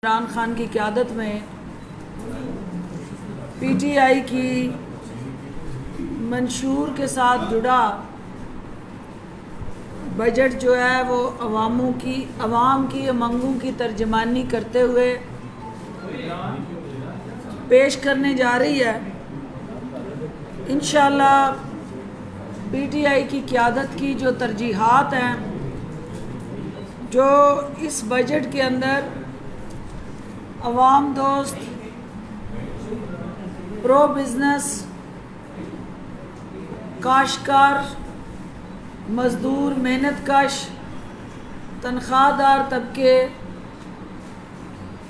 عمران خان کی قیادت میں پی ٹی آئی کی منشور کے ساتھ جڑا بجٹ جو ہے وہ عوام کی امنگوں کی ترجمانی کرتے ہوئے پیش کرنے جا رہی ہے۔ انشاءاللہ پی ٹی آئی کی قیادت کی جو ترجیحات ہیں، جو اس بجٹ کے اندر عوام دوست، پرو بزنس، کاشتکار، مزدور، محنت کش، تنخواہ دار طبقے،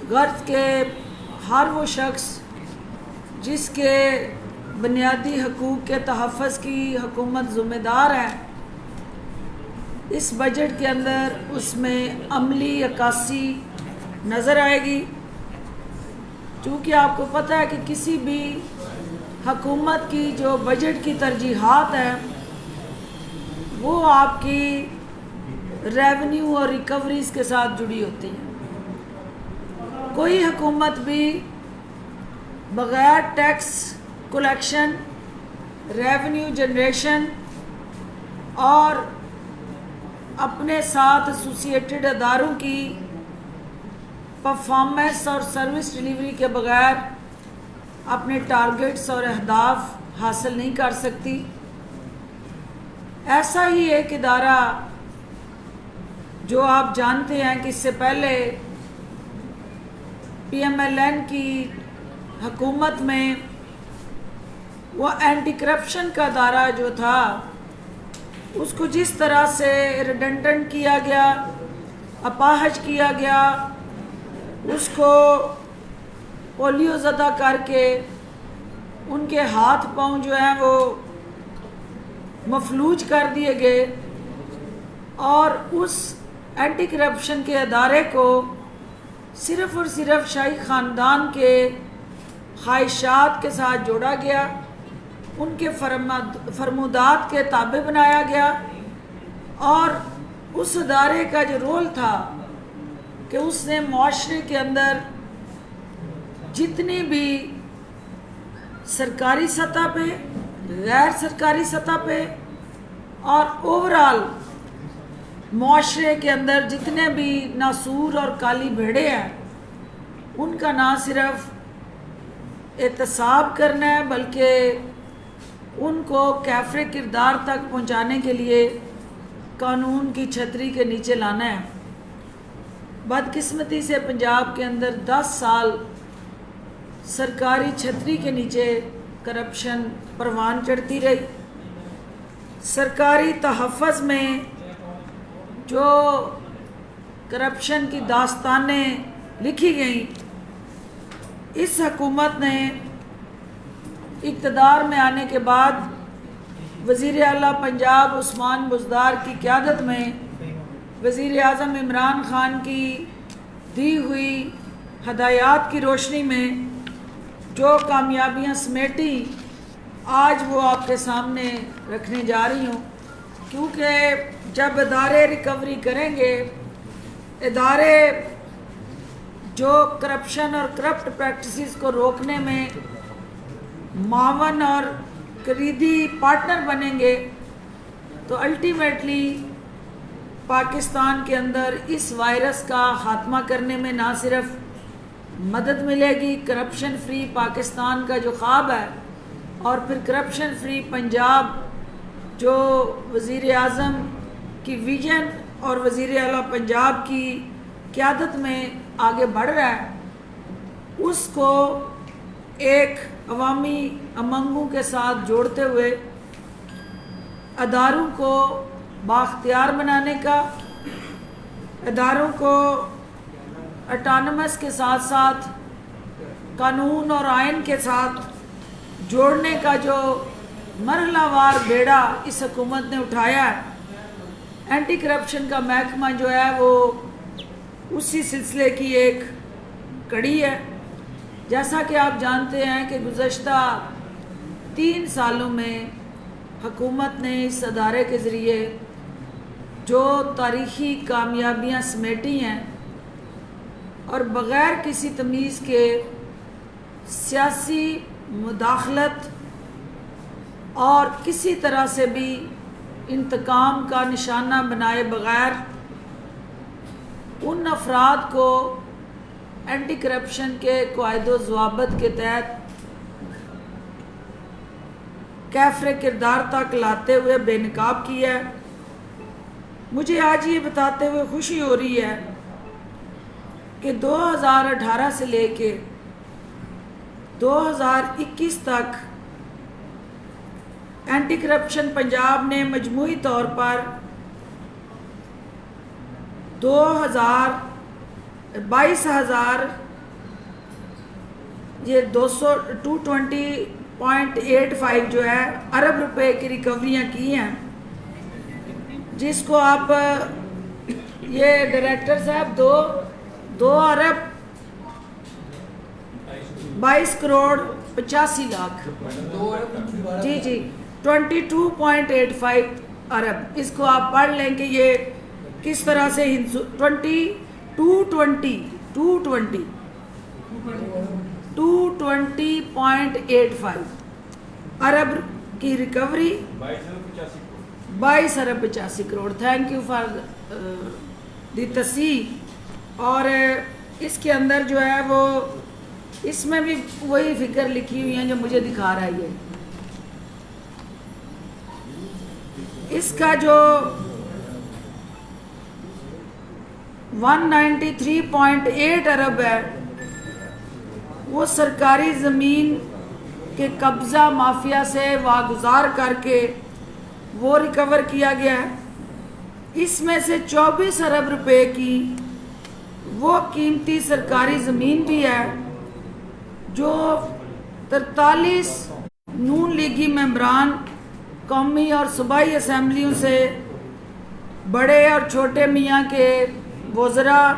غرض کے ہر وہ شخص جس کے بنیادی حقوق کے تحفظ کی حکومت ذمہ دار ہے، اس بجٹ کے اندر اس میں عملی عکاسی نظر آئے گی۔ چونکہ آپ کو پتہ ہے کہ کسی بھی حکومت کی جو بجٹ کی ترجیحات ہیں وہ آپ کی ریونیو اور ریکوریز کے ساتھ جڑی ہوتی ہیں۔ کوئی حکومت بھی بغیر ٹیکس کلیکشن، ریونیو جنریشن اور اپنے ساتھ ایسوسیٹڈ اداروں کی پرفارمنس اور سروس ڈیلیوری کے بغیر اپنے ٹارگٹس اور اہداف حاصل نہیں کر سکتی۔ ایسا ہی ایک ادارہ جو آپ جانتے ہیں کہ اس سے پہلے پی ایم ایل این کی حکومت میں وہ اینٹی کرپشن کا ادارہ جو تھا، اس کو جس طرح سے ریڈنڈنٹ کیا گیا، اپاہج کیا گیا، اس کو پولیو زدہ کر کے ان کے ہاتھ پاؤں جو ہیں وہ مفلوج کر دیے گئے، اور اس اینٹی کرپشن کے ادارے کو صرف اور صرف شاہی خاندان کے خواہشات کے ساتھ جوڑا گیا، ان کے فرمودات کے تابع بنایا گیا، اور اس ادارے کا جو رول تھا کہ اس نے معاشرے کے اندر جتنی بھی سرکاری سطح پہ، غیر سرکاری سطح پہ اور اوورال معاشرے کے اندر جتنے بھی ناسور اور کالی بھیڑے ہیں، ان کا نہ صرف احتساب کرنا ہے بلکہ ان کو کیفر کردار تک پہنچانے کے لیے قانون کی چھتری کے نیچے لانا ہے۔ بدقسمتی سے پنجاب کے اندر 10 سال سرکاری چھتری کے نیچے کرپشن پروان چڑھتی رہی۔ سرکاری تحفظ میں جو کرپشن کی داستانیں لکھی گئیں، اس حکومت نے اقتدار میں آنے کے بعد وزیر اعلیٰ پنجاب عثمان بزدار کی قیادت میں وزیر اعظم عمران خان کی دی ہوئی ہدایات کی روشنی میں جو کامیابیاں سمیٹی، آج وہ آپ کے سامنے رکھنے جا رہی ہوں۔ کیونکہ جب ادارے ریکوری کریں گے، ادارے جو کرپشن اور کرپٹ پریکٹسز کو روکنے میں معاون اور کلیدی پارٹنر بنیں گے، تو الٹیمیٹلی پاکستان کے اندر اس وائرس کا خاتمہ کرنے میں نہ صرف مدد ملے گی، کرپشن فری پاکستان کا جو خواب ہے، اور پھر کرپشن فری پنجاب جو وزیر اعظم کی ویژن اور وزیر اعلیٰ پنجاب کی قیادت میں آگے بڑھ رہا ہے، اس کو ایک عوامی امنگوں کے ساتھ جوڑتے ہوئے اداروں کو بااختیار بنانے کا، اداروں کو اٹانومس کے ساتھ ساتھ قانون اور آئین کے ساتھ جوڑنے کا جو مرحلہ وار بیڑا اس حکومت نے اٹھایا ہے، اینٹی کرپشن کا محکمہ جو ہے وہ اسی سلسلے کی ایک کڑی ہے۔ جیسا کہ آپ جانتے ہیں کہ گزشتہ 3 سالوں میں حکومت نے اس ادارے کے ذریعے جو تاریخی کامیابیاں سمیٹی ہیں، اور بغیر کسی تمیز کے سیاسی مداخلت اور کسی طرح سے بھی انتقام کا نشانہ بنائے بغیر ان افراد کو اینٹی کرپشن کے قواعد و ضوابط کے تحت کیفر کردار تک لاتے ہوئے بے نقاب کیا ہے۔ مجھے آج یہ بتاتے ہوئے خوشی ہو رہی ہے کہ 2018 سے لے کے 2021 تک اینٹی کرپشن پنجاب نے مجموعی طور پر 220.85 جو ہے ارب روپے کی ریکوریاں کی ہیں، جس کو آپ یہ ڈائریکٹر صاحب 2 ارب 22 کروڑ 85 لاکھ جی 22.85 ارب، اس کو آپ پڑھ لیں کہ یہ کس طرح سے 220.85 ارب کی ریکوری، 22 ارب 85 crore. Thank you for the تصحیح۔ اور اس کے اندر جو ہے وہ اس میں بھی وہی فگر لکھی ہوئی ہیں جو مجھے دکھا رہا ہے۔ اس کا جو 193.8 ارب ہے وہ سرکاری زمین کے قبضہ مافیا سے واگزار کر کے وہ ریکور کیا گیا ہے۔ اس میں سے 24 ارب روپے کی وہ قیمتی سرکاری زمین بھی ہے جو 43 نون لیگی ممبران قومی اور صوبائی اسمبلیوں سے بڑے اور چھوٹے میاں کے وزراء،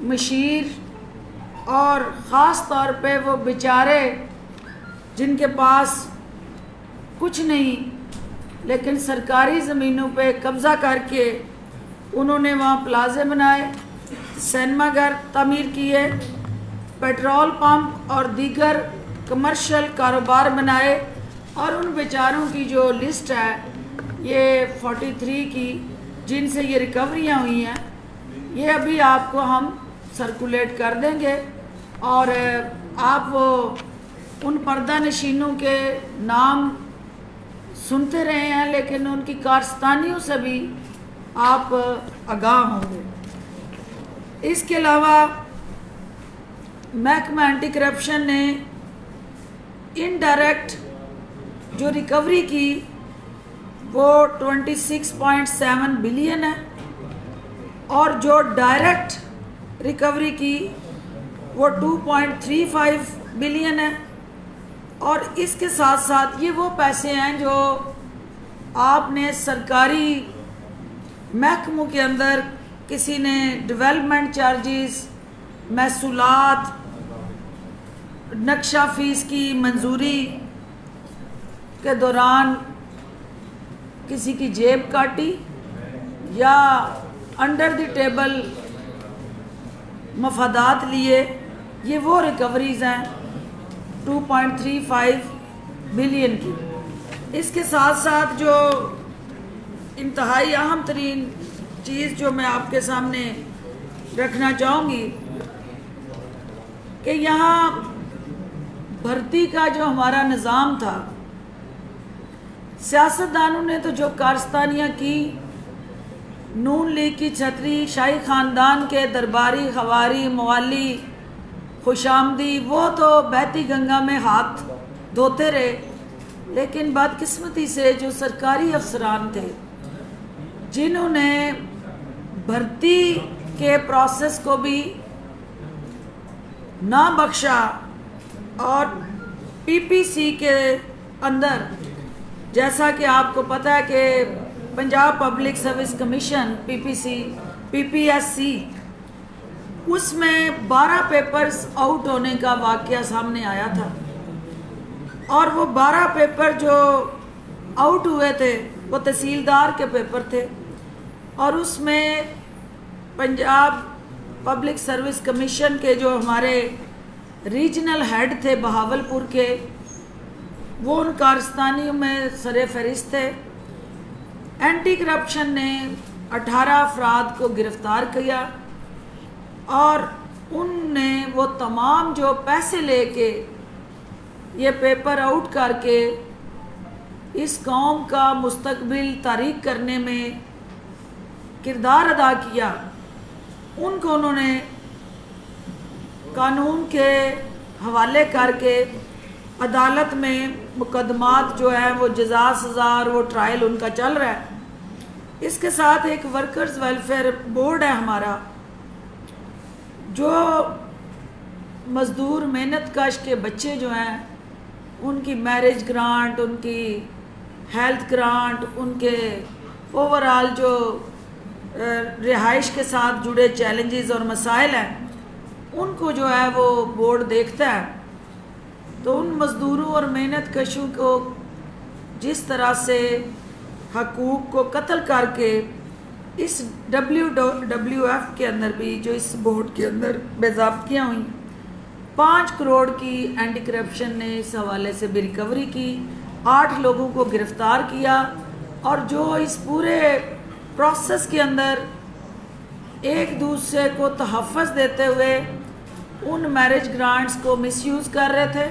مشیر اور خاص طور پہ وہ بیچارے جن کے پاس کچھ نہیں لیکن سرکاری زمینوں پہ قبضہ کر کے انہوں نے وہاں پلازے بنائے، سینما گھر تعمیر کیے، پیٹرول پمپ اور دیگر کمرشل کاروبار بنائے، اور ان بیچاروں کی جو لسٹ ہے یہ 43 کی جن سے یہ ریکوریاں ہوئی ہیں، یہ ابھی آپ کو ہم سرکولیٹ کر دیں گے، اور آپ وہ ان پردہ نشینوں کے نام سنتے رہے ہیں لیکن ان کی کارستانیوں سے بھی آپ آگاہ ہوں گے۔ اس کے علاوہ محکمہ اینٹی کرپشن نے انڈائریکٹ جو ریکوری کی وہ 26.7 بلین ہے، اور جو ڈائریکٹ ریکوری کی وہ 2.35 بلین ہے، اور اس کے ساتھ ساتھ یہ وہ پیسے ہیں جو آپ نے سرکاری محکموں کے اندر کسی نے ڈیولپمنٹ چارجز، محصولات، نقشہ فیس کی منظوری کے دوران کسی کی جیب کاٹی یا انڈر دی ٹیبل مفادات لیے، یہ وہ ریکوریز ہیں 2.35 بلین کی۔ اس کے ساتھ ساتھ جو انتہائی اہم ترین چیز جو میں آپ کے سامنے رکھنا چاہوں گی کہ یہاں بھرتی کا جو ہمارا نظام تھا، سیاستدانوں نے تو جو کارستانیاں کی، نون لیگ کی چھتری، شاہی خاندان کے درباری خواری موالی خوش آمدی، وہ تو بہتی گنگا میں ہاتھ دھوتے رہے، لیکن بدقسمتی سے جو سرکاری افسران تھے جنہوں نے بھرتی کے پروسیس کو بھی نہ بخشا، اور پی پی سی کے اندر جیسا کہ آپ کو پتہ ہے کہ پنجاب پبلک سروس کمیشن پی پی ایس سی، اس میں 12 پیپرز آؤٹ ہونے کا واقعہ سامنے آیا تھا، اور وہ 12 پیپر جو آؤٹ ہوئے تھے وہ تحصیلدار کے پیپر تھے، اور اس میں پنجاب پبلک سروس کمیشن کے جو ہمارے ریجنل ہیڈ تھے بہاولپور کے، وہ ان کارستانیوں میں سر فہرست تھے۔ اینٹی کرپشن نے 18 افراد کو گرفتار کیا اور ان نے وہ تمام جو پیسے لے کے یہ پیپر آؤٹ کر کے اس قوم کا مستقبل تاریک کرنے میں کردار ادا کیا، ان کو انہوں نے قانون کے حوالے کر کے عدالت میں مقدمات جو ہے وہ جزا سزا اور وہ ٹرائل ان کا چل رہا ہے۔ اس کے ساتھ ایک ورکرز ویلفیئر بورڈ ہے ہمارا، جو مزدور محنت کش کے بچے جو ہیں ان کی میرج گرانٹ، ان کی ہیلتھ گرانٹ، ان کے اوورال جو رہائش کے ساتھ جڑے چیلنجز اور مسائل ہیں ان کو جو ہے وہ بورڈ دیکھتا ہے۔ تو ان مزدوروں اور محنت کشوں کو جس طرح سے حقوق کو قتل کر کے اس WWF کے اندر بھی جو اس بورڈ کے اندر باضابطگیاں ہوئیں، 5 کروڑ کی اینٹی کرپشن نے اس حوالے سے بھی ریکوری کی، 8 لوگوں کو گرفتار کیا، اور جو اس پورے پروسیس کے اندر ایک دوسرے کو تحفظ دیتے ہوئے ان میرج گرانٹس کو مس یوز کر رہے تھے،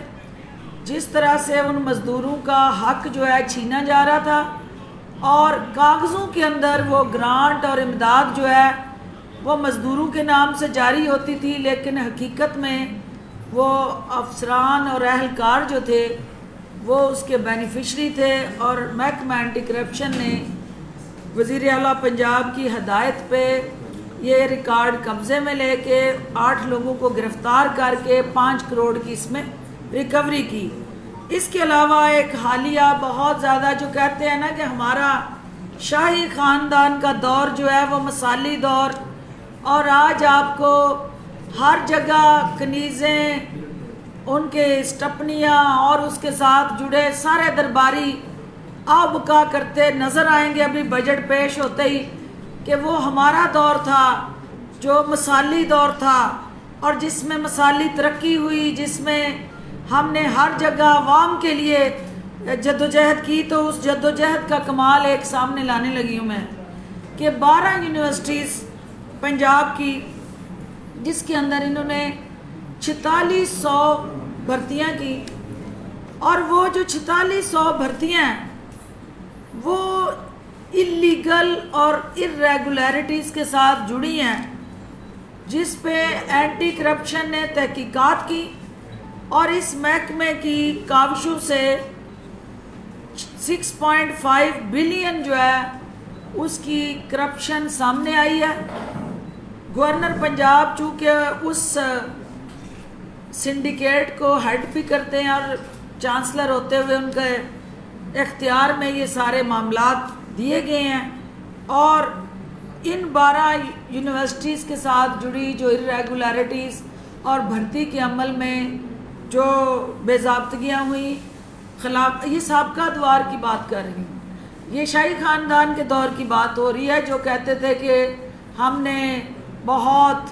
جس طرح سے ان مزدوروں کا حق جو ہے چھینا جا رہا تھا، اور کاغذوں کے اندر وہ گرانٹ اور امداد جو ہے وہ مزدوروں کے نام سے جاری ہوتی تھی، لیکن حقیقت میں وہ افسران اور اہلکار جو تھے وہ اس کے بینیفیشری تھے۔ اور محکمہ اینٹی کرپشن نے وزیر اعلیٰ پنجاب کی ہدایت پہ یہ ریکارڈ قبضے میں لے کے 8 لوگوں کو گرفتار کر کے 5 کروڑ کی اس میں ریکوری کی۔ اس کے علاوہ ایک حالیہ بہت زیادہ جو کہتے ہیں نا کہ ہمارا شاہی خاندان کا دور جو ہے وہ مثالی دور، اور آج آپ کو ہر جگہ کنیزیں، ان کے اسٹپنیاں اور اس کے ساتھ جڑے سارے درباری آبکا کرتے نظر آئیں گے ابھی بجٹ پیش ہوتے ہی، کہ وہ ہمارا دور تھا جو مثالی دور تھا، اور جس میں مثالی ترقی ہوئی، جس میں ہم نے ہر جگہ عوام کے لیے جدوجہد کی۔ تو اس جدوجہد کا کمال ایک سامنے لانے لگی ہوں میں کہ 12 یونیورسٹیز پنجاب کی، جس کے اندر انہوں نے 4600 بھرتیاں کی، اور وہ جو 4600 بھرتیاں ہیں وہ اللیگل اور irregularities کے ساتھ جڑی ہیں، جس پہ اینٹی کرپشن نے تحقیقات کی، اور اس محکمے کی کاوشوں سے 6.5 بلین جو ہے اس کی کرپشن سامنے آئی ہے۔ گورنر پنجاب چونکہ اس سنڈیکیٹ کو ہیڈ بھی کرتے ہیں اور چانسلر ہوتے ہوئے ان کے اختیار میں یہ سارے معاملات دیے گئے ہیں، اور ان 12 یونیورسٹیز کے ساتھ جڑی جو irregularities اور بھرتی کے عمل میں جو بے ضابطگیاں ہوئیں، خلاف یہ سابقہ ادوار کی بات کر رہی ہوں، یہ شاہی خاندان کے دور کی بات ہو رہی ہے، جو کہتے تھے کہ ہم نے بہت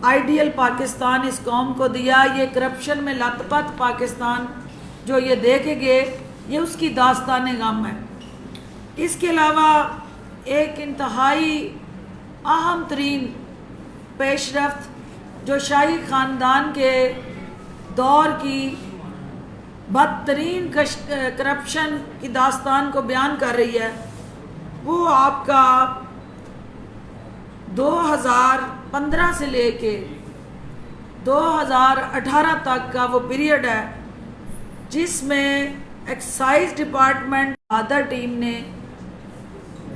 آئیڈیل پاکستان اس قوم کو دیا، یہ کرپشن میں لت پت پاکستان جو یہ دے کے گئے، یہ اس کی داستان غم ہے۔ اس کے علاوہ ایک انتہائی اہم ترین پیش رفت جو شاہی خاندان کے دور کی بدترین کرپشن کی داستان کو بیان کر رہی ہے، وہ آپ کا 2015 سے لے کے 2018 تک کا وہ پیریڈ ہے، جس میں ایکسائز ڈپارٹمنٹ آدھا ٹیم نے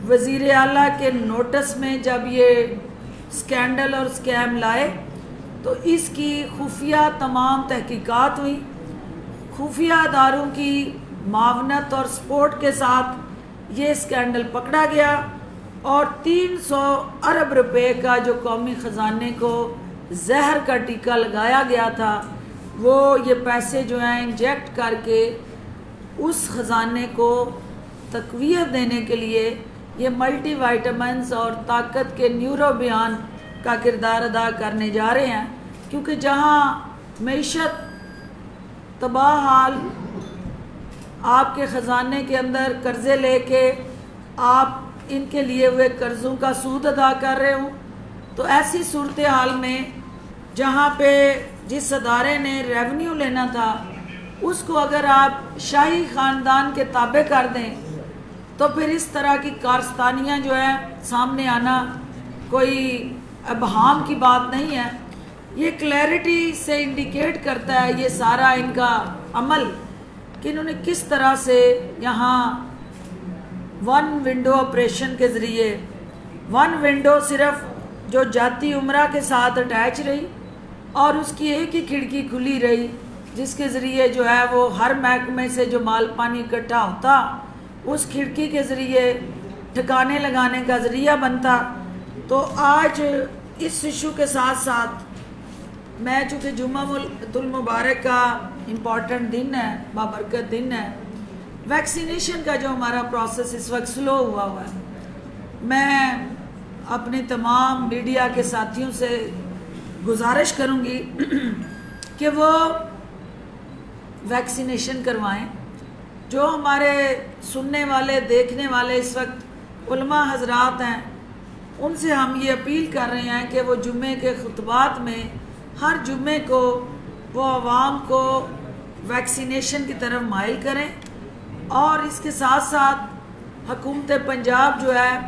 وزیر اعلیٰ کے نوٹس میں جب یہ سکینڈل اور سکیم لائے تو اس کی خفیہ تمام تحقیقات ہوئی، خفیہ اداروں کی معاونت اور سپورٹ کے ساتھ یہ سکینڈل پکڑا گیا، اور 300 ارب روپے کا جو قومی خزانے کو زہر کا ٹیکہ لگایا گیا تھا، وہ یہ پیسے جو ہیں انجیکٹ کر کے اس خزانے کو تقویت دینے کے لیے یہ ملٹی وائٹامنز اور طاقت کے نیورو بیان کا کردار ادا کرنے جا رہے ہیں، کیونکہ جہاں معیشت تباہ حال، آپ کے خزانے کے اندر قرضے لے کے آپ ان کے لیے ہوئے قرضوں کا سود ادا کر رہے ہوں، تو ایسی صورتحال میں جہاں پہ جس ادارے نے ریونیو لینا تھا اس کو اگر آپ شاہی خاندان کے تابع کر دیں تو پھر اس طرح کی کارستانیاں جو ہے سامنے آنا کوئی ابہام کی بات نہیں ہے۔ یہ کلیئرٹی سے انڈیکیٹ کرتا ہے یہ سارا ان کا عمل کہ انہوں نے کس طرح سے یہاں ون ونڈو آپریشن کے ذریعے، ون ونڈو صرف جو جاتی عمرہ کے ساتھ اٹیچ رہی اور اس کی ایک ہی کھڑکی کھلی رہی، جس کے ذریعے جو ہے وہ ہر محکمے سے جو مال پانی اکٹھا ہوتا اس کھڑکی کے ذریعے ٹھکانے لگانے کا ذریعہ بنتا۔ تو آج اس ایشو کے ساتھ ساتھ میں چونکہ جمعہ المبارک کا امپورٹنٹ دن ہے، بابرکت دن ہے، ویکسینیشن کا جو ہمارا پروسیس اس وقت سلو ہوا ہے، میں اپنے تمام میڈیا کے ساتھیوں سے گزارش کروں گی کہ وہ ویکسینیشن کروائیں۔ جو ہمارے سننے والے دیکھنے والے اس وقت علماء حضرات ہیں، ان سے ہم یہ اپیل کر رہے ہیں کہ وہ جمعے کے خطبات میں ہر جمعے کو وہ عوام کو ویکسینیشن کی طرف مائل کریں، اور اس کے ساتھ ساتھ حکومت پنجاب جو ہے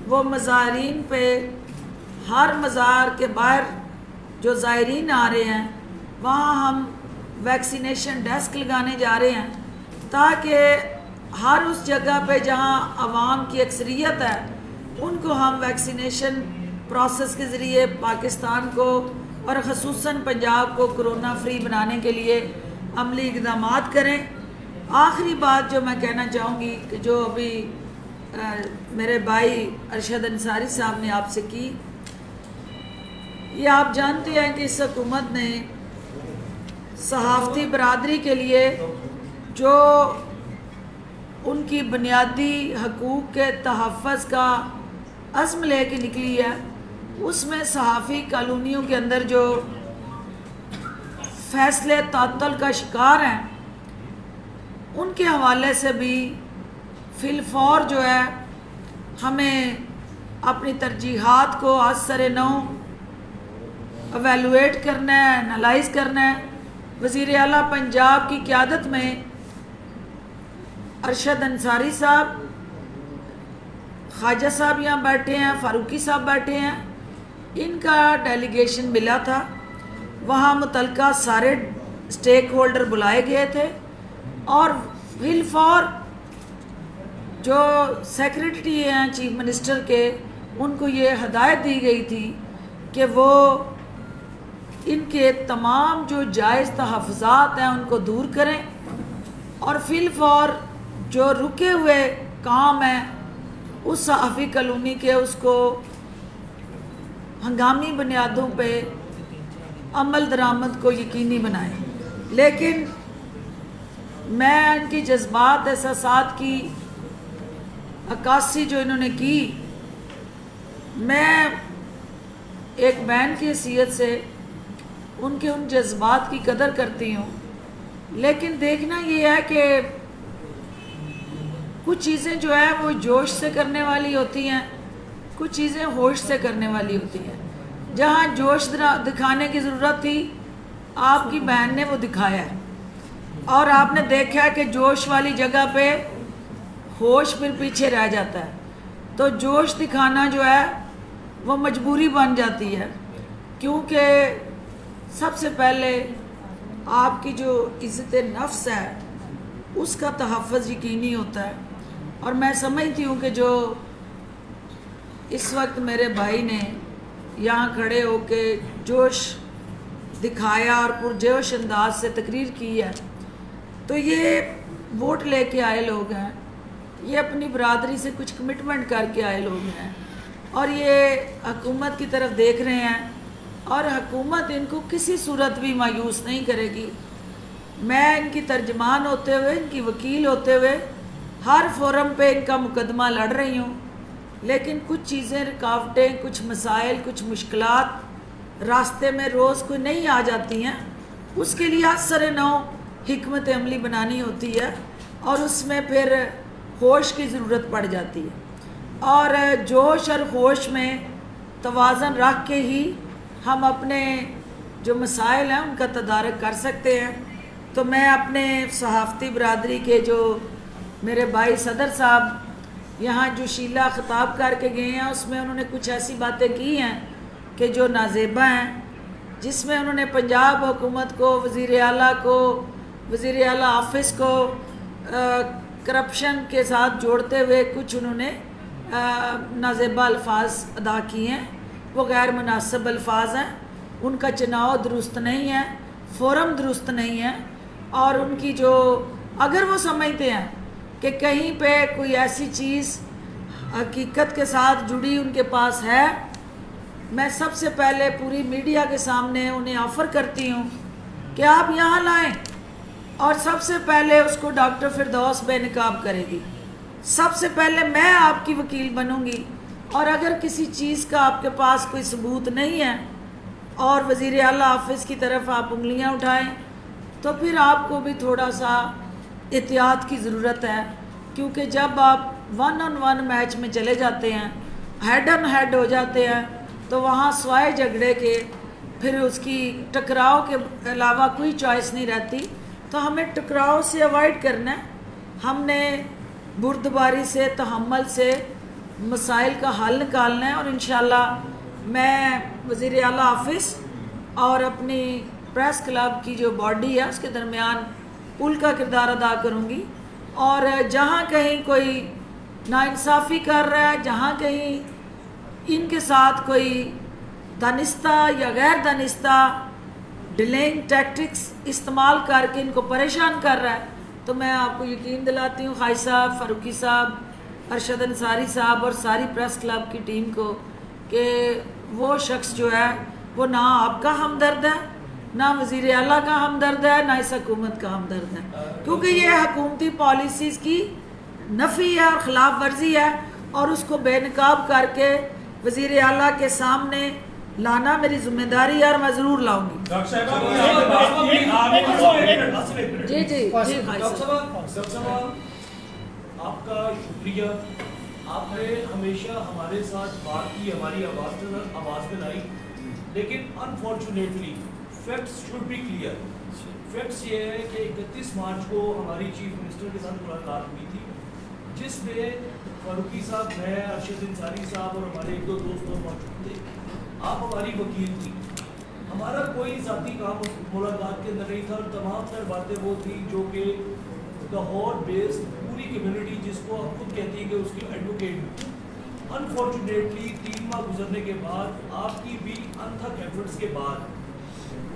وہ مزارین پہ ہر مزار کے باہر جو زائرین آ رہے ہیں وہاں ہم ویکسینیشن ڈیسک لگانے جا رہے ہیں، تاکہ ہر اس جگہ پہ جہاں عوام کی اکثریت ہے ان کو ہم ویکسینیشن پروسیس کے ذریعے پاکستان کو اور خصوصاً پنجاب کو کرونا فری بنانے کے لیے عملی اقدامات کریں۔ آخری بات جو میں کہنا چاہوں گی کہ جو ابھی میرے بھائی ارشد انصاری صاحب نے آپ سے کی، یہ آپ جانتے ہیں کہ اس حکومت نے صحافتی برادری کے لیے جو ان کی بنیادی حقوق کے تحفظ کا عزم لے کے نکلی ہے، اس میں صحافی کالونیوں کے اندر جو فیصلے تعطل کا شکار ہیں ان کے حوالے سے بھی فی الفور جو ہے ہمیں اپنی ترجیحات کو از سر نو ایویلویٹ کرنا ہے، انالائز کرنا ہے۔ وزیر اعلیٰ پنجاب کی قیادت میں ارشد انصاری صاحب، خواجہ صاحب یہاں بیٹھے ہیں، فاروقی صاحب بیٹھے ہیں، ان کا ڈیلیگیشن ملا تھا، وہاں متعلقہ سارے سٹیک ہولڈر بلائے گئے تھے، اور فی الفور جو سیکریٹری ہیں چیف منسٹر کے، ان کو یہ ہدایت دی گئی تھی کہ وہ ان کے تمام جو جائز تحفظات ہیں ان کو دور کریں، اور فی الفور جو رکے ہوئے کام ہیں اس صحافی کالونی کے اس کو ہنگامی بنیادوں پہ عمل درآمد کو یقینی بنائیں۔ لیکن میں ان کی جذبات احساسات کی عکاسی جو انہوں نے کی، میں ایک بہن کی حیثیت سے ان کے ان جذبات کی قدر کرتی ہوں، لیکن دیکھنا یہ ہے کہ کچھ چیزیں جو ہے وہ جوش سے کرنے والی ہوتی ہیں، کچھ چیزیں ہوش سے کرنے والی ہوتی ہیں۔ جہاں جوش دکھانے کی ضرورت تھی آپ کی بہن نے وہ دکھایا ہے، اور آپ نے دیکھا کہ جوش والی جگہ پہ ہوش پھر پیچھے رہ جاتا ہے، تو جوش دکھانا جو ہے وہ مجبوری بن جاتی ہے، کیونکہ سب سے پہلے آپ کی جو عزت نفس ہے اس کا تحفظ یقینی ہوتا ہے۔ اور میں سمجھتی ہوں کہ جو اس وقت میرے بھائی نے یہاں کھڑے ہو کے جوش دکھایا اور پرجوش انداز سے تقریر کی ہے، تو یہ ووٹ لے کے آئے لوگ ہیں، یہ اپنی برادری سے کچھ کمٹمنٹ کر کے آئے لوگ ہیں، اور یہ حکومت کی طرف دیکھ رہے ہیں، اور حکومت ان کو کسی صورت بھی مایوس نہیں کرے گی۔ میں ان کی ترجمان ہوتے ہوئے، ان کی وکیل ہوتے ہوئے ہر فورم پہ ان کا مقدمہ لڑ رہی ہوں، لیکن کچھ چیزیں رکاوٹیں، کچھ مسائل، کچھ مشکلات راستے میں روز کوئی نہیں آ جاتی ہیں، اس کے لیے سر نو حکمت عملی بنانی ہوتی ہے اور اس میں پھر ہوش کی ضرورت پڑ جاتی ہے، اور جوش اور ہوش میں توازن رکھ کے ہی ہم اپنے جو مسائل ہیں ان کا تدارک کر سکتے ہیں۔ تو میں اپنے صحافتی برادری کے جو میرے بھائی صدر صاحب یہاں جو شیلا خطاب کر کے گئے ہیں، اس میں انہوں نے کچھ ایسی باتیں کی ہیں کہ جو نازیبہ ہیں، جس میں انہوں نے پنجاب حکومت کو، وزیر اعلیٰ کو، وزیر اعلیٰ آفس کو کرپشن کے ساتھ جوڑتے ہوئے کچھ انہوں نے نازیبہ الفاظ ادا کیے ہیں۔ وہ غیر مناسب الفاظ ہیں، ان کا چناؤ درست نہیں ہے، فورم درست نہیں ہے، اور ان کی جو اگر وہ سمجھتے ہیں کہ کہیں پہ کوئی ایسی چیز حقیقت کے ساتھ جڑی ان کے پاس ہے، میں سب سے پہلے پوری میڈیا کے سامنے انہیں آفر کرتی ہوں کہ آپ یہاں لائیں، اور سب سے پہلے اس کو ڈاکٹر فردوس بے نقاب کرے گی، سب سے پہلے میں آپ کی وکیل بنوں گی، اور اگر کسی چیز کا آپ کے پاس کوئی ثبوت نہیں ہے اور وزیر اعلیٰ آفس کی طرف آپ انگلیاں اٹھائیں تو پھر آپ کو بھی تھوڑا سا احتیاط کی ضرورت ہے، کیونکہ جب آپ 1 on 1 میچ میں چلے جاتے ہیں، ہیڈ آن ہیڈ ہو جاتے ہیں، تو وہاں سوائے جھگڑے کے پھر اس کی ٹکراؤ کے علاوہ کوئی چوائس نہیں رہتی۔ تو ہمیں ٹکراؤ سے اوائڈ کرنا ہے، ہم نے بردباری سے، تحمل سے مسائل کا حل نکالنا ہے، اور انشاءاللہ میں وزیر اعلیٰ آفس اور اپنی پریس کلب کی جو باڈی ہے اس کے درمیان پل کا کردار ادا کروں گی، اور جہاں کہیں کوئی ناانصافی کر رہا ہے، جہاں کہیں ان کے ساتھ کوئی دانستہ یا غیر دانستہ ڈیلینگ ٹیکٹکس استعمال کر کے ان کو پریشان کر رہا ہے، تو میں آپ کو یقین دلاتی ہوں خواجہ صاحب، فاروقی صاحب، ارشد انصاری صاحب اور ساری پریس کلب کی ٹیم کو کہ وہ شخص جو ہے وہ نہ آپ کا ہمدرد ہے، نہ وزیر اعلیٰ کا ہمدرد ہے، نہ اس حکومت کا ہمدرد ہے، کیونکہ یہ حکومتی پالیسیز کی نفی ہے اور خلاف ورزی ہے، اور اس کو بے نقاب کر کے وزیر اعلیٰ کے سامنے لانا میری ذمہ داری ہے، اور میں ضرور لاؤں گی۔ جی جی جی ڈاکٹر صاحب آپ کا شکریہ، آپ نے ہمیشہ ہمارے ساتھ بات کی، ہماری آواز میں لائی، لیکن unfortunately facts should be clear. Facts یہ ہے کہ 31 مارچ کو ہماری چیف منسٹر کے ساتھ ملاقات ہوئی تھی، جس میں فاروقی صاحب، میں، ارشد انصاری صاحب اور ہمارے 1-2 دوست اور موجود تھے۔ آپ ہماری وکیل تھی، ہمارا کوئی ذاتی کام اس ملاقات کے اندر نہیں تھا، اور تمام تر باتیں وہ تھیں جو کہ لاہور بیسڈ پوری کمیونٹی جس کو آپ خود کہتی ہے کہ اس کی ایڈوکیٹ، انفارچونیٹلی 3 ماہ گزرنے کے بعد آپ کی بھی انتھک ایفرٹس کے بعد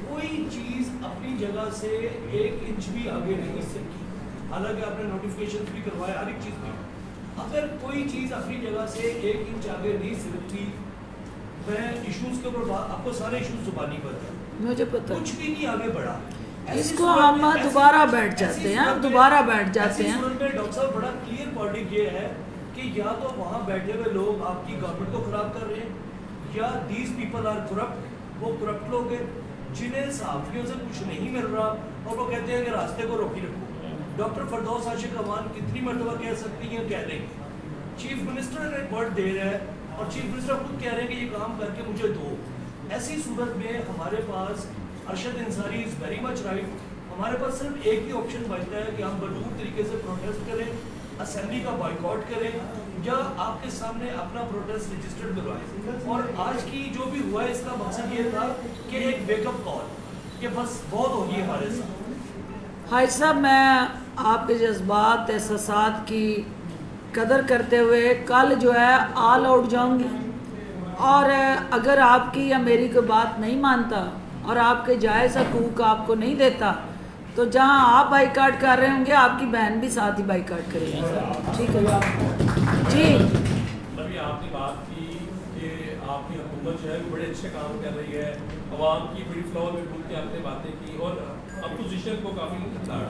کوئی چیز اپنی جگہ سے 1 انچ بھی آگے نہیں سکی، حالانکہ آپ نے نوٹیفکیشن بھی کروایا، ہر ایک چیز بھی، اگر کوئی چیز اپنی جگہ سے 1 انچ آگے نہیں سکتی، میں ایشوز کے اوپر آپ کو سارے ایشوز زبانی پر ہے، مجھے پتہ کچھ بھی نہیں آگے بڑھا، اس کو ہم دوبارہ بیٹھ جاتے ہیں، دوبارہ بیٹھ جاتے ہیں۔ ڈاکٹر صاحب بڑا کلیئر پوائنٹ یہ ہے کہ یا تو وہاں بیٹھے ہوئے لوگ آپ کی گورنمنٹ کو خراب کر رہے ہیں، یا دیز پیپل آر کرپٹ، وہ کرپٹ لوگ ہیں جنہیں صحافیوں سے کچھ نہیں مل رہا، اور وہ کہتے ہیں کہ راستے کو روکی رکھو۔ ڈاکٹر فردوس عاشق امان کتنی مرتبہ کہہ سکتی ہیں، کہہ دیں گے، چیف منسٹر نے ورڈ دے رہا ہے، اور چیف منسٹر خود کہہ رہے ہیں کہ یہ کام کر کے مجھے دو۔ ایسی صورت میں ہمارے پاس Arshad Ansari is very much right, ہمارے پاس صرف ایک ہی آپشن بچتا ہے کہ ہم بھرپور طریقے سے پروٹیسٹ کریں، اسمبلی کا بائیکاٹ کریں، یا آپ کے سامنے اپنا پروٹیسٹ رجسٹرڈ کروائیں۔ اور آج کی جو بھی ہوا ہے اس کا مقصد یہ تھا کہ ایک ویک اپ کال کہ بس بہت ہوگی ہمارے ساتھ۔ حاج صاحب، میں آپ کے جذبات، احساسات کی قدر کرتے ہوئے کل جو ہے آل آؤٹ جاؤں گی، اور اگر آپ کی یا میری کوئی بات نہیں مانتا اور آپ کے جائز حقوق آپ کو نہیں دیتا تو جہاں آپ بائیکاٹ کر رہے ہوں گے آپ کی بہن بھی ساتھ ہی بائیکاٹ کرے گی۔ ٹھیک ہے جی۔ ابھی آپ نے بات کی کہ آپ کی حکومت جو ہے بڑے اچھے کام کر رہی ہے، عوام کی بڑی فلور میں بول کے آپ نے باتیں کی اور اپوزیشن کو کافی لڑا۔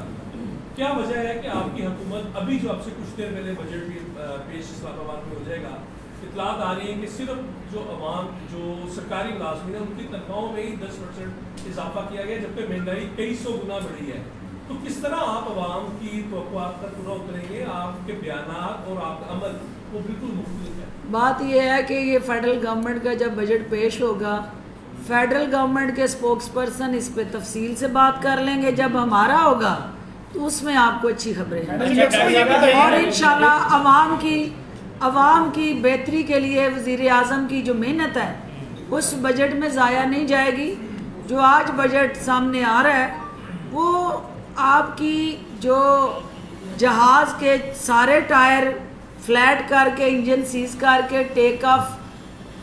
کیا وجہ ہے کہ آپ کی حکومت ابھی جو آپ سے کچھ دیر پہلے بجٹ بھی پیش اسلام آباد میں ہو جائے گا، اطلاعات آ رہی ہیں کہ صرف جو عوام جو سرکاری ملازمین ہیں ان کی تنخواہوں میں ہی 10% اضافہ کیا گیا، جبکہ مہنگائی 2300 گنا بڑھی ہے. تو کس طرح آپ عوام کی توقعات پر پورا اتریں گے؟ آپ کے بیانات اور آپ کا عمل وہ بالکل مختلف ہے. بات یہ ہے کہ یہ فیڈرل گورنمنٹ کا جب بجٹ پیش ہوگا، فیڈرل گورنمنٹ کے اسپوکس پرسن اس پہ تفصیل سے بات کر لیں گے. جب ہمارا ہوگا تو اس میں آپ کو اچھی خبریں ہیں، اور انشاءاللہ عوام کی بہتری کے لیے وزیر اعظم کی جو محنت ہے اس بجٹ میں ضائع نہیں جائے گی. جو آج بجٹ سامنے آ رہا ہے وہ آپ کی جو جہاز کے سارے ٹائر فلیٹ کر کے انجن سیز کر کے ٹیک آف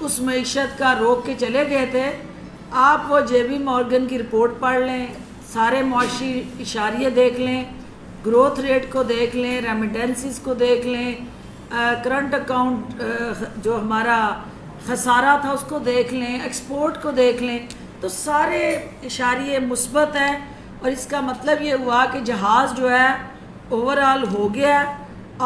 اس معیشت کا روک کے چلے گئے تھے. آپ وہ جے بی مورگن کی رپورٹ پڑھ لیں، سارے معاشی اشاریے دیکھ لیں، گروتھ ریٹ کو دیکھ لیں، ریمیٹنسز کو دیکھ لیں، کرنٹ اکاؤنٹ جو ہمارا خسارہ تھا اس کو دیکھ لیں، ایکسپورٹ کو دیکھ لیں، تو سارے اشاریے مثبت ہیں. اور اس کا مطلب یہ ہوا کہ جہاز جو ہے اوور آل ہو گیا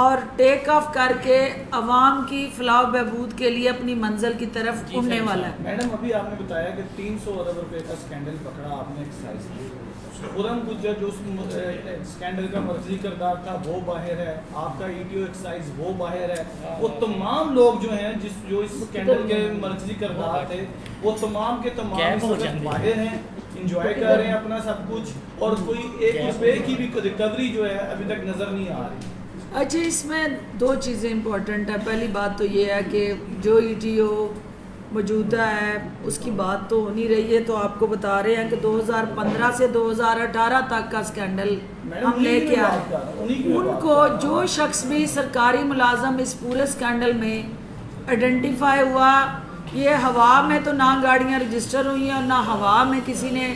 اور ٹیک آف کر کے عوام کی فلاح و بہبود کے لیے اپنی منزل کی طرف اڑنے والا ہے. میڈم ابھی آپ نے بتایا کہ 300 ارب روپے کا اسکینڈل پکڑا آپ نے ایکسائز کی. خرم گجر جو اس اسکینڈل کا مرکزی کردار تھا وہ باہر ہے، آپ کا ای ٹی او ایکسائز وہ باہر ہے. وہ تمام لوگ جو ہیں جو اس اسکینڈل کے مرکزی کردار تھے وہ تمام کے تمام باہر ہیں، انجوائے کر رہے ہیں اپنا سب کچھ، اور کوئی 1 روپے کی بھی ریکوری جو ہے ابھی تک نظر نہیں آ رہی. اچھا، اس میں 2 چیزیں امپورٹنٹ ہیں. پہلی بات تو یہ ہے کہ جو ای ٹی او موجودہ ہے اس کی بات تو ہو نہیں رہی ہے، تو آپ کو بتا رہے ہیں کہ 2015 سے 2018 تک کا اسکینڈل ہم لے کے آئے. ان کو جو شخص بھی سرکاری ملازم اس پورے اسکینڈل میں آئیڈینٹیفائی ہوا، یہ ہوا میں تو نہ گاڑیاں رجسٹر ہوئی ہیں اور نہ ہوا میں کسی نے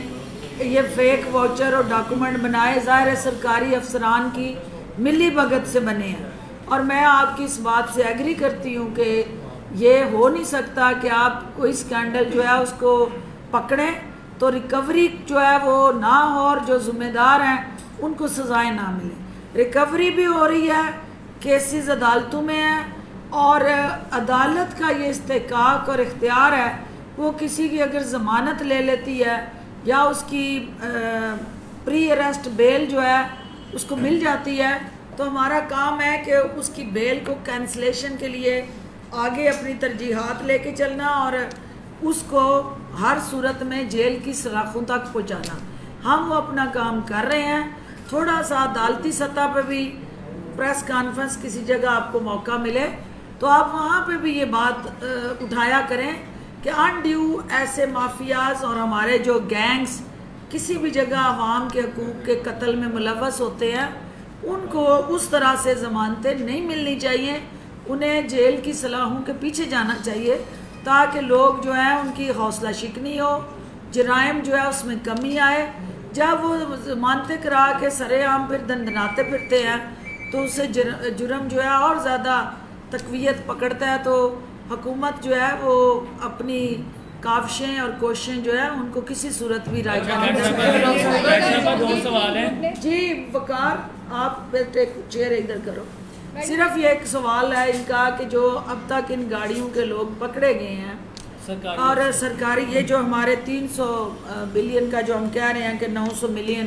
یہ فیک واؤچر اور ڈاکومنٹ بنائے. ظاہر سرکاری افسران کی ملی بھگت سے بنے ہیں، اور میں آپ کی اس بات سے ایگری کرتی ہوں کہ یہ ہو نہیں سکتا کہ آپ کوئی اسکینڈل جو ہے اس کو پکڑیں تو ریکوری جو ہے وہ نہ ہو اور جو ذمہ دار ہیں ان کو سزائیں نہ ملیں. ریکوری بھی ہو رہی ہے، کیسز عدالتوں میں ہیں، اور عدالت کا یہ استحقاق اور اختیار ہے وہ کسی کی اگر ضمانت لے لیتی ہے یا اس کی پری اریسٹ بیل جو ہے اس کو مل جاتی ہے، تو ہمارا کام ہے کہ اس کی بیل کو کینسلیشن کے لیے آگے اپنی ترجیحات لے کے چلنا اور اس کو ہر صورت میں جیل کی سلاخوں تک پہنچانا. ہم وہ اپنا کام کر رہے ہیں. تھوڑا سا عدالتی سطح پہ بھی پریس کانفرنس کسی جگہ آپ کو موقع ملے تو آپ وہاں پہ بھی یہ بات اٹھایا کریں کہ ان ڈیو ایسے مافیاز اور ہمارے جو گینگز کسی بھی جگہ عوام کے حقوق کے قتل میں ملوث ہوتے ہیں ان کو اس طرح سے ضمانتیں نہیں ملنی چاہیے. انہیں جیل کی سلاخوں کے پیچھے جانا چاہیے تاکہ لوگ جو ہیں ان کی حوصلہ شکنی ہو، جرائم جو ہے اس میں کمی آئے. جب وہ ضمانتیں کرا کے سرے عام پھر دندناتے پھرتے ہیں تو اس سے جرم جو ہے اور زیادہ تقویت پکڑتا ہے. تو حکومت جو ہے وہ اپنی کاوشیں اور کوششیں جو ہے ان کو کسی صورت بھی رائے جی وقار آپ بیٹے چیئر ادھر کرو. صرف یہ ایک سوال ہے ان کا کہ جو اب تک ان گاڑیوں کے لوگ پکڑے گئے ہیں اور سرکاری یہ جو ہمارے 300 بلین کا جو ہم کہہ رہے ہیں کہ 900 ملین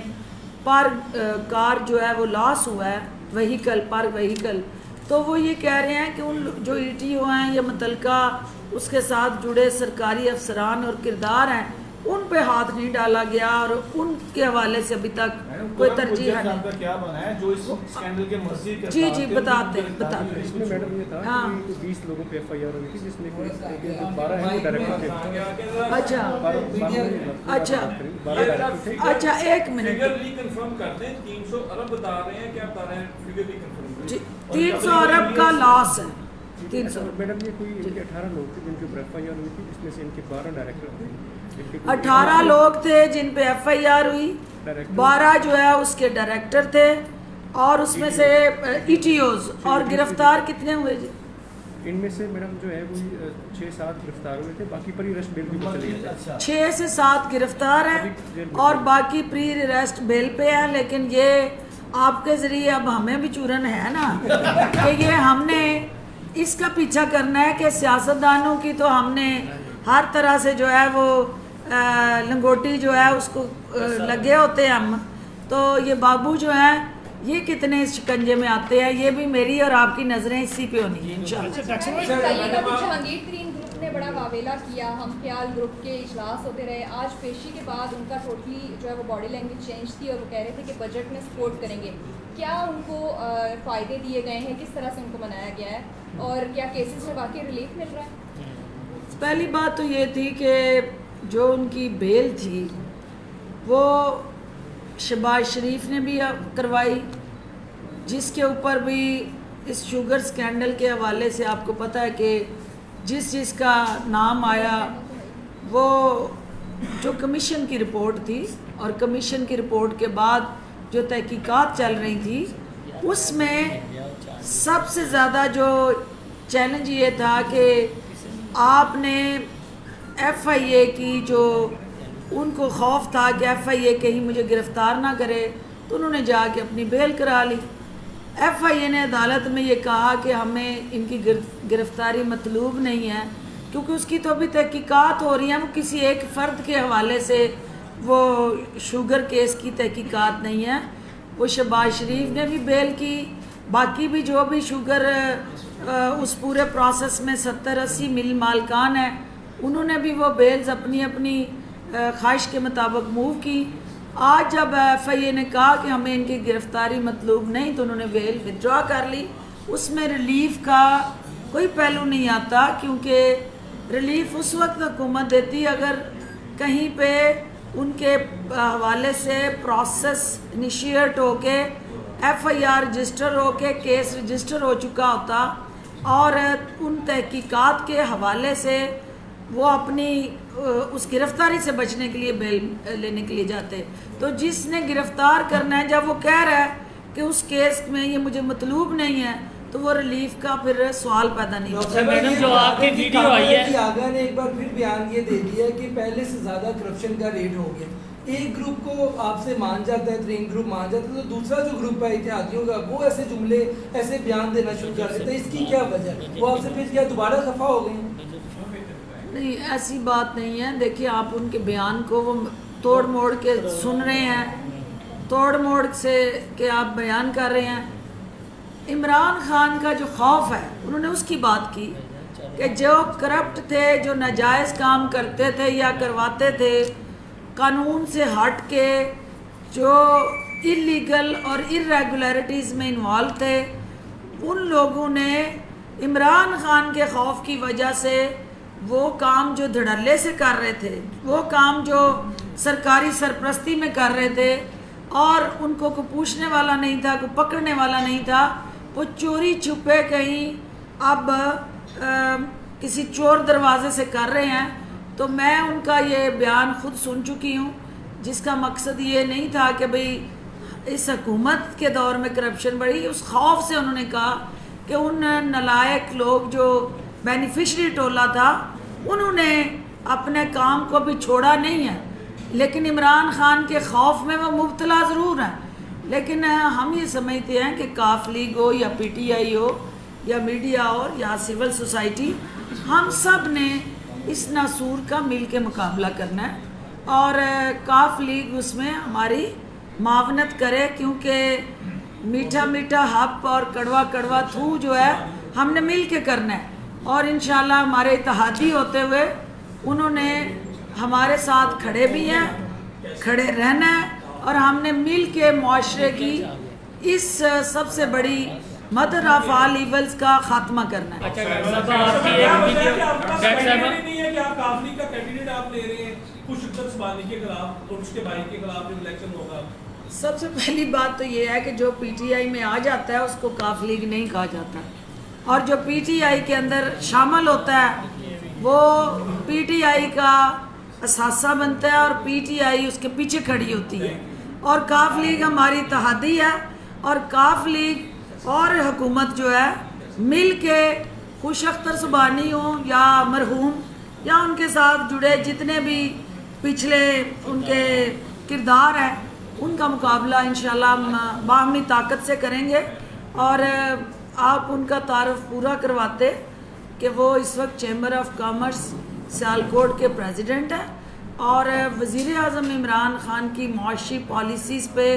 پر کار جو ہے وہ لاس ہوا ہے وہیکل پر وہیکل، تو وہ یہ کہہ رہے ہیں کہ ان جو ای ٹی او ہیں یا متعلقہ اس کے ساتھ جڑے سرکاری افسران اور کردار ہیں ان پہ ہاتھ نہیں ڈالا گیا اور ان کے حوالے سے ابھی تک کوئی ترجیح نہیں. کیا بنا ہے جو اس اسکینڈل کے مرضی جی بتاتے اس میں میڈم یہ تھا کہ 20 لوگوں پہ ایف آئی آر ہوئی تھی جس میں 12 ہیں وہ ڈائریکٹر تھے. اچھا ایک منٹ فگر ریکنفرم کرتے ہیں. 300 ارب بتا رہے ہیں، کیا بتا رہے ہیں؟ فگر ریکنفرم جی 300 ارب کا لاس ہے. 300 میڈم یہ کوئی 18 لوگ تھے جن کے اوپر ایف آئی آر ہوئی تھی، جس میں سے ان کے 12 ڈائریکٹر تھے. 18 لوگ تھے جن پہ ایف آئی آر ہوئی، 12 جو ہے اس کے ڈائریکٹر تھے اور اس میں سے ای ٹی اوز. اور گرفتار کتنے ہوئے جی؟ ان میں سے میڈم جو ہے وہ 6-7 گرفتار ہوئے تھے، باقی پری ریسٹ بیل بھی چلے گئے. 6 سے 7 گرفتار ہیں اور باقی پری ریسٹ بیل پہ ہیں. لیکن یہ آپ کے ذریعے اب ہمیں بھی چورن ہے نا کہ یہ ہم نے اس کا پیچھا کرنا ہے کہ سیاستدانوں کی تو ہم نے ہر طرح سے جو ہے وہ لنگوٹی جو ہے اس کو لگے ہوتے ہیں ہم، تو یہ بابو جو ہیں یہ کتنے اس شکنجے میں آتے ہیں، یہ بھی میری اور آپ کی نظریں اسی پہ ہونی ہیں انشاءاللہ۔ جہانگیر ترین گروپ نے بڑا واویلا کیا، ہم خیال گروپ کے اجلاس ہوتے رہے، آج پیشی کے بعد ان کا ٹوٹلی جو ہے وہ باڈی لینگویج چینج تھی اور وہ کہہ رہے تھے کہ بجٹ میں سپورٹ کریں گے، کیا ان کو فائدے دیے گئے ہیں، کس طرح سے ان کو منایا گیا ہے اور کیا کیسز میں واقعی ریلیف مل رہا ہے؟ پہلی بات تو یہ تھی کہ جو ان کی بیل تھی وہ شہباز شریف نے بھی کروائی، جس کے اوپر بھی اس شوگر سکینڈل کے حوالے سے آپ کو پتہ ہے کہ جس کا نام آیا وہ جو کمیشن کی رپورٹ تھی، اور کمیشن کی رپورٹ کے بعد جو تحقیقات چل رہی تھی اس میں سب سے زیادہ جو چیلنج یہ تھا کہ آپ نے ایف آئی اے کی، جو ان کو خوف تھا کہ ایف آئی اے کہیں مجھے گرفتار نہ کرے، تو انہوں نے جا کے اپنی بیل کرا لی۔ ایف آئی اے نے عدالت میں یہ کہا کہ ہمیں ان کی گرفتاری مطلوب نہیں ہے، کیونکہ اس کی تو ابھی تحقیقات ہو رہی ہیں، وہ کسی ایک فرد کے حوالے سے وہ شوگر کیس کی تحقیقات نہیں ہے۔ وہ شہباز شریف نے بھی بیل کی، باقی بھی جو بھی شوگر اس پورے پروسیس میں 70-80 مل مالکان ہیں، انہوں نے بھی وہ بیلز اپنی اپنی خواہش کے مطابق موو کی۔ آج جب ایف آئی اے نے کہا کہ ہمیں ان کی گرفتاری مطلوب نہیں، تو انہوں نے بیل ودرا کر لی۔ اس میں ریلیف کا کوئی پہلو نہیں آتا، کیونکہ ریلیف اس وقت حکومت دیتی اگر کہیں پہ ان کے حوالے سے پروسیس انیشیٹ ہو کے ایف آئی آر رجسٹر ہو کے کیس رجسٹر ہو چکا ہوتا، اور ان تحقیقات کے حوالے سے وہ اپنی اس گرفتاری سے بچنے کے لیے بیل لینے کے لیے جاتے۔ تو جس نے گرفتار کرنا ہے، جب وہ کہہ رہا ہے کہ اس کیس میں یہ مجھے مطلوب نہیں ہے، تو وہ ریلیف کا پھر سوال پیدا نہیں ہوتا۔ میڈم جو آپ کی ویڈیو آئی ہے، آگا نے ایک بار پھر بیان یہ دے دیا کہ پہلے سے زیادہ کرپشن کا ریٹ ہو گیا، ایک گروپ کو آپ سے مان جاتا ہے، ترین گروپ مان جاتا ہے، تو دوسرا جو گروپ ہے اتحادیوں کا وہ ایسے جملے ایسے بیان دینا شروع کر دیتا ہے، اس کی کیا وجہ ہے؟ وہ آپ سے پھر کیا دوبارہ خفا ہو گئے ہیں؟ نہیں، ایسی بات نہیں ہے۔ دیکھیے آپ ان کے بیان کو وہ توڑ موڑ کے سن رہے ہیں، توڑ موڑ سے کہ آپ بیان کر رہے ہیں۔ عمران خان کا جو خوف ہے، انہوں نے اس کی بات کی کہ جو کرپٹ تھے، جو ناجائز کام کرتے تھے یا کرواتے تھے، قانون سے ہٹ کے جو انلیگل اور irregularities میں انوالو تھے، ان لوگوں نے عمران خان کے خوف کی وجہ سے وہ کام جو دھڑلے سے کر رہے تھے، وہ کام جو سرکاری سرپرستی میں کر رہے تھے، اور ان کو کوئی پوچھنے والا نہیں تھا، کوئی پکڑنے والا نہیں تھا، وہ چوری چھپے کہیں اب کسی چور دروازے سے کر رہے ہیں۔ تو میں ان کا یہ بیان خود سن چکی ہوں، جس کا مقصد یہ نہیں تھا کہ بھئی اس حکومت کے دور میں کرپشن بڑھی، اس خوف سے انہوں نے کہا کہ ان نالائق لوگ جو بینیفیشری ٹولہ تھا، انہوں نے اپنے کام کو بھی چھوڑا نہیں ہے، لیکن عمران خان کے خوف میں وہ مبتلا ضرور ہیں۔ لیکن ہم یہ سمجھتے ہیں کہ کاف لیگ ہو یا پی ٹی آئی ہو یا میڈیا ہو یا سول سوسائٹی، ہم سب نے اس ناسور کا مل کے مقابلہ کرنا ہے، اور کاف لیگ اس میں ہماری معاونت کرے، کیونکہ میٹھا میٹھا ہپ اور کڑوا کڑوا تھو جو ہے ہم نے مل کے کرنا ہے، اور انشاءاللہ ہمارے اتحادی ہوتے ہوئے انہوں نے ہمارے ساتھ کھڑے بھی ہیں، کھڑے رہنا ہے، اور ہم نے مل کے معاشرے کی اس سب سے بڑی مدر آف آل ایولز کا خاتمہ کرنا ہے۔ نہیں ہے کہ آپ کافلی کا کینڈیڈیٹ آپ لے رہے ہیں خوش شدت سبانی کے خلاف اور اس کے بھائی کے خلاف جو الیکشن ہوگا؟ سب سے پہلی بات تو یہ ہے کہ جو پی ٹی آئی میں آ جاتا ہے اس کو کاف لیگ نہیں کہا جاتا، اور جو پی ٹی آئی کے اندر شامل ہوتا ہے وہ پی ٹی آئی کا اثاثہ بنتا ہے، اور پی ٹی آئی اس کے پیچھے کھڑی ہوتی ہے، اور کاف لیگ ہماری اتحادی ہے، اور کاف لیگ اور حکومت جو ہے مل کے خوش اختر سبحانی ہوں یا مرحوم یا ان کے ساتھ جڑے جتنے بھی پچھلے ان کے کردار ہیں، ان کا مقابلہ انشاءاللہ ہم باہمی طاقت سے کریں گے، اور آپ ان کا تعارف پورا کرواتے کہ وہ اس وقت چیمبر آف کامرس سیالکوٹ کے پریزیڈنٹ ہیں اور وزیر اعظم عمران خان کی معاشی پالیسیز پہ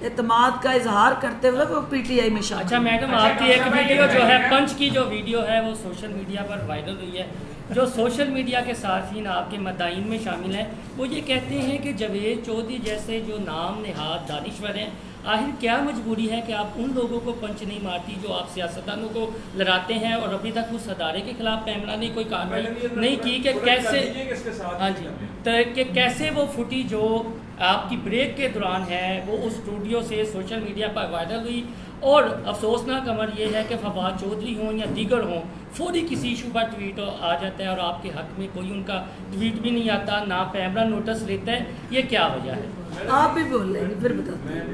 اعتماد کا اظہار کرتے ہوئے وہ پی ٹی آئی میں شامل. اچھا میڈم، آپ کی ایک ویڈیو جو ہے پنچ کی جو ویڈیو ہے وہ سوشل میڈیا پر وائرل ہوئی ہے. جو سوشل میڈیا کے صارفین آپ کے مدعین میں شامل ہیں وہ یہ کہتے ہیں کہ جاوید چودھری جیسے جو نام نہاد دانشور ہیں، آخر کیا مجبوری ہے کہ آپ ان لوگوں کو پنچ نہیں مارتی جو آپ سیاستدانوں کو لڑاتے ہیں، اور ابھی تک اس ادارے کے خلاف پیمرا نے کوئی کارروائی نہیں کی کہ کیسے ہاں جی کہ کیسے وہ فوٹیج جو آپ کی بریک کے دوران ہے وہ اس اسٹوڈیو سے سوشل میڈیا پر وائرل ہوئی. اور افسوسناک امر یہ ہے کہ فواد چودھری ہوں یا دیگر ہوں، فوری کسی ایشو پر ٹویٹ آ جاتا ہے اور آپ کے حق میں کوئی ان کا ٹویٹ بھی نہیں آتا، نہ پیمرا نوٹس لیتا ہے. یہ کیا وجہ ہے؟ آپ بھی بول رہے ہیں پھر بتاتے ہیں.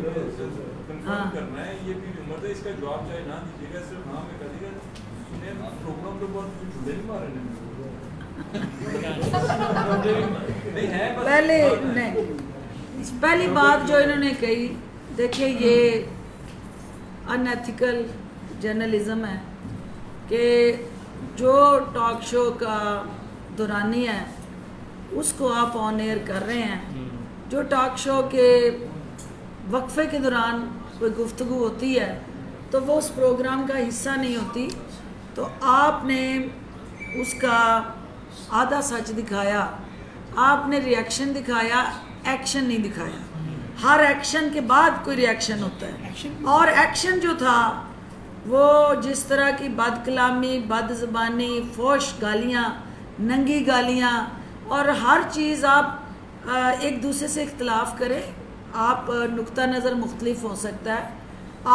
کنفرم کرنا ہے یہ بھی عمر ہے، اس کا جواب چاہے نہ دیجیے گا، صرف ہاں میں کہیے گا انہیں پروگرام کے بعد کچھ جھولے نہیں مارے پہلی بات جو انہوں نے کہی، دیکھیں یہ ان ایتھیکل جرنلزم ہے کہ جو ٹاک شو کا دورانی ہے اس کو آپ آن ایئر کر رہے ہیں. جو ٹاک شو کے وقفے کے دوران کوئی گفتگو ہوتی ہے تو وہ اس پروگرام کا حصہ نہیں ہوتی. تو آپ نے اس کا آدھا سچ دکھایا، آپ نے ری ایکشن دکھایا، ایکشن نہیں دکھایا. ہر ایکشن کے بعد کوئی ری ایکشن ہوتا ہے، اور ایکشن جو تھا وہ جس طرح کی بد کلامی، بد زبانی، فوش گالیاں، ننگی گالیاں، اور ہر چیز آپ ایک دوسرے سے اختلاف کریں. آپ نقطہ نظر مختلف ہو سکتا ہے،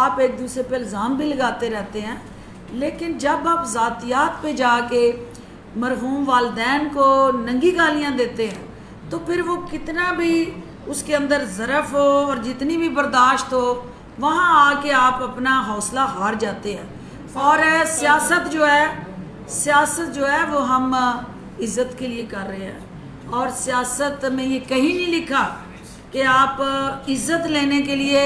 آپ ایک دوسرے پہ الزام بھی لگاتے رہتے ہیں، لیکن جب آپ ذاتیات پہ جا کے مرحوم والدین کو ننگی گالیاں دیتے ہیں تو پھر وہ کتنا بھی اس کے اندر ظرف ہو اور جتنی بھی برداشت ہو، وہاں آ کے آپ اپنا حوصلہ ہار جاتے ہیں. اور سیاست جو ہے وہ ہم عزت کے لیے کر رہے ہیں، اور سیاست میں یہ کہیں نہیں لکھا کہ آپ عزت لینے کے لیے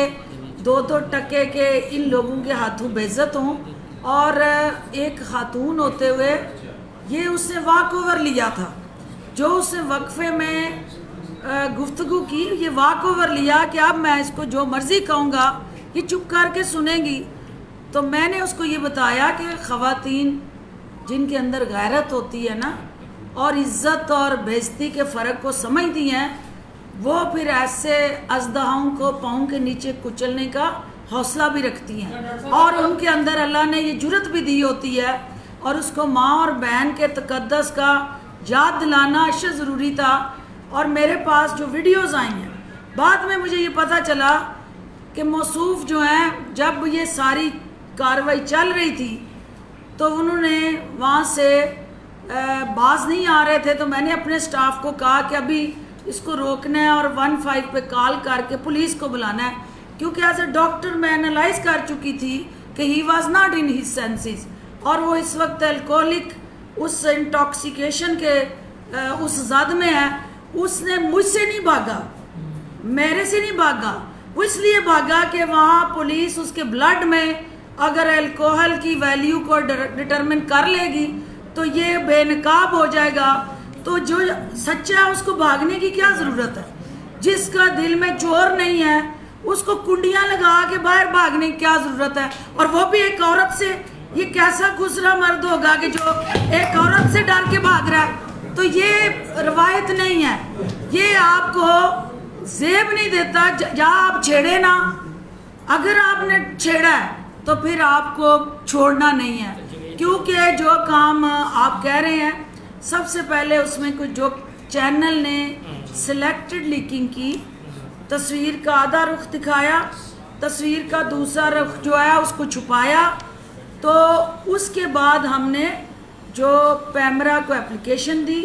2-2 ٹکے کے ان لوگوں کے ہاتھوں بے عزت ہوں. اور ایک خاتون ہوتے ہوئے یہ اس نے واک اوور لیا تھا، جو اس نے وقفے میں گفتگو کی، یہ واک اوور لیا کہ اب میں اس کو جو مرضی کہوں گا یہ چپ کر کے سنیں گی. تو میں نے اس کو یہ بتایا کہ خواتین جن کے اندر غیرت ہوتی ہے نا اور عزت اور بے عزتی کے فرق کو سمجھتی ہیں، وہ پھر ایسے اژدہاؤں کو پاؤں کے نیچے کچلنے کا حوصلہ بھی رکھتی ہیں، اور ان کے اندر اللہ نے یہ جرت بھی دی ہوتی ہے. اور اس کو ماں اور بہن کے تقدس کا یاد دلانا اشد ضروری تھا. اور میرے پاس جو ویڈیوز آئی ہیں، بعد میں مجھے یہ پتہ چلا کہ موصوف جو ہیں جب یہ ساری کارروائی چل رہی تھی تو انہوں نے وہاں سے باز نہیں آ رہے تھے، تو میں نے اپنے سٹاف کو کہا کہ ابھی اس کو روکنا ہے اور 15 پہ کال کر کے پولیس کو بلانا ہے، کیونکہ ایز اے ڈاکٹر میں انالائز کر چکی تھی کہ he was not in his senses, اور وہ اس وقت الکوہلک اس انٹاکسیکیشن کے اس زد میں ہے. اس نے مجھ سے نہیں بھاگا، میرے سے نہیں بھاگا، وہ اس لیے بھاگا کہ وہاں پولیس اس کے بلڈ میں اگر الکوہل کی ویلیو کو ڈٹرمن کر لے گی تو یہ بے نقاب ہو جائے گا. تو جو سچا ہے اس کو بھاگنے کی کیا ضرورت ہے؟ جس کا دل میں چور نہیں ہے اس کو کنڈیاں لگا کے باہر بھاگنے کی کیا ضرورت ہے؟ اور وہ بھی ایک عورت سے. یہ کیسا خسرا مرد ہوگا کہ جو ایک عورت سے ڈر کے بھاگ رہا ہے؟ تو یہ روایت نہیں ہے، یہ آپ کو زیب نہیں دیتا. جہاں آپ چھیڑے نا، اگر آپ نے چھیڑا ہے تو پھر آپ کو چھوڑنا نہیں ہے، کیونکہ جو کام آپ کہہ رہے ہیں سب سے پہلے اس میں کچھ جو چینل نے سلیکٹڈ لیکنگ کی، تصویر کا آدھا رخ دکھایا، تصویر کا دوسرا رخ جو ہے اس کو چھپایا. تو اس کے بعد ہم نے جو پیمرا کو اپلیکیشن دی،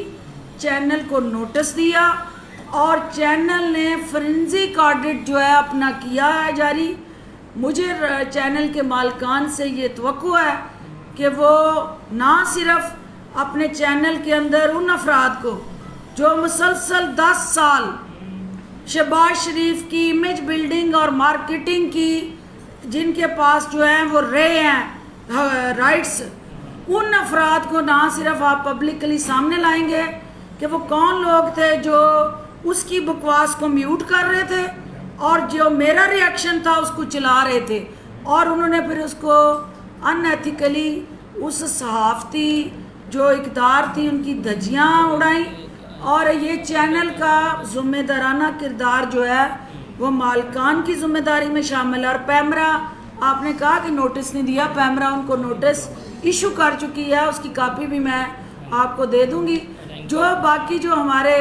چینل کو نوٹس دیا، اور چینل نے فورنزک آڈٹ جو ہے اپنا کیا ہے جاری. مجھے چینل کے مالکان سے یہ توقع ہے کہ وہ نہ صرف اپنے چینل کے اندر ان افراد کو جو مسلسل 10 سال شہباز شریف کی امیج بلڈنگ اور مارکیٹنگ کی جن کے پاس جو ہیں وہ رہے ہیں، رائٹس، ان افراد کو نہ صرف آپ پبلکلی سامنے لائیں گے کہ وہ کون لوگ تھے جو اس کی بکواس کو میوٹ کر رہے تھے اور جو میرا ریاکشن تھا اس کو چلا رہے تھے، اور انہوں نے پھر اس کو ان ایتھیکلی اس صحافتی جو اقدار تھی ان کی دھجیاں اڑائیں، اور یہ چینل کا ذمہ دارانہ کردار جو ہے وہ مالکان کی ذمہ داری میں شامل ہے۔ اور پیمرا، آپ نے کہا کہ نوٹس نہیں دیا، پیمرا ان کو نوٹس ایشو کر چکی ہے، اس کی کاپی بھی میں آپ کو دے دوں گی۔ جو باقی جو ہمارے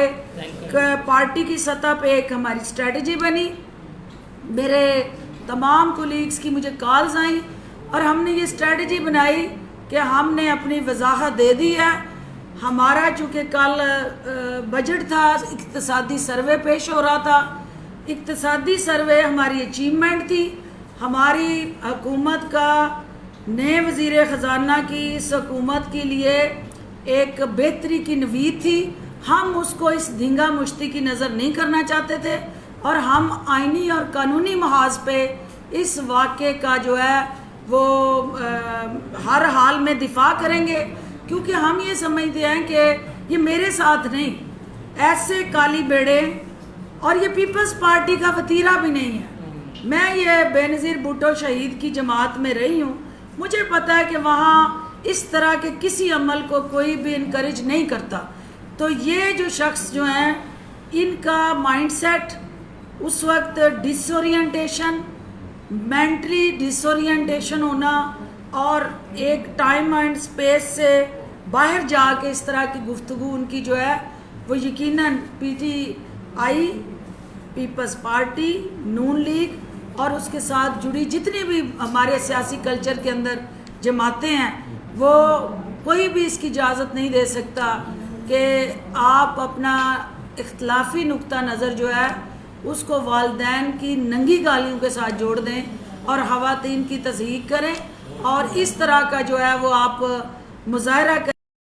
پارٹی کی سطح پہ ایک ہماری اسٹریٹجی بنی، میرے تمام کولیگز کی مجھے کالز آئیں اور ہم نے یہ اسٹریٹجی بنائی کہ ہم نے اپنی وضاحت دے دی ہے۔ ہمارا چونکہ کل بجٹ تھا، اقتصادی سروے پیش ہو رہا تھا، اقتصادی سروے ہماری اچیومنٹ تھی، ہماری حکومت کا نئے وزیر خزانہ کی اس حکومت کے لیے ایک بہتری کی نوید تھی۔ ہم اس کو اس دھنگا مشتی کی نظر نہیں کرنا چاہتے تھے، اور ہم آئینی اور قانونی محاذ پہ اس واقعے کا جو ہے وہ ہر حال میں دفاع کریں گے، کیونکہ ہم یہ سمجھتے ہیں کہ یہ میرے ساتھ نہیں، ایسے کالی بیڑے، اور یہ پیپلز پارٹی کا وتیرہ بھی نہیں ہے۔ میں یہ بے نظیر بھٹو شہید کی جماعت میں رہی ہوں، مجھے پتہ ہے کہ وہاں اس طرح کے کسی عمل کو کوئی بھی انکریج نہیں کرتا۔ تو یہ جو شخص جو ہیں ان کا مائنڈ سیٹ اس وقت ڈس اورینٹیشن، مینٹلی ڈس اورینٹیشن ہونا، اور ایک ٹائم اینڈ سپیس سے باہر جا کے اس طرح کی گفتگو ان کی جو ہے وہ یقیناً P T I, Peoples Party, Noon League اور اس کے ساتھ جڑی جتنی بھی ہمارے سیاسی کلچر کے اندر جماعتیں ہیں، وہ کوئی بھی اس کی اجازت نہیں دے سکتا کہ آپ اپنا اختلافی نقطہ نظر جو ہے اس کو والدین کی ننگی گالیوں کے ساتھ جوڑ دیں اور خواتین کی تضحیق کریں، اور اس طرح کا جو ہے وہ آپ مظاہرہ کریں۔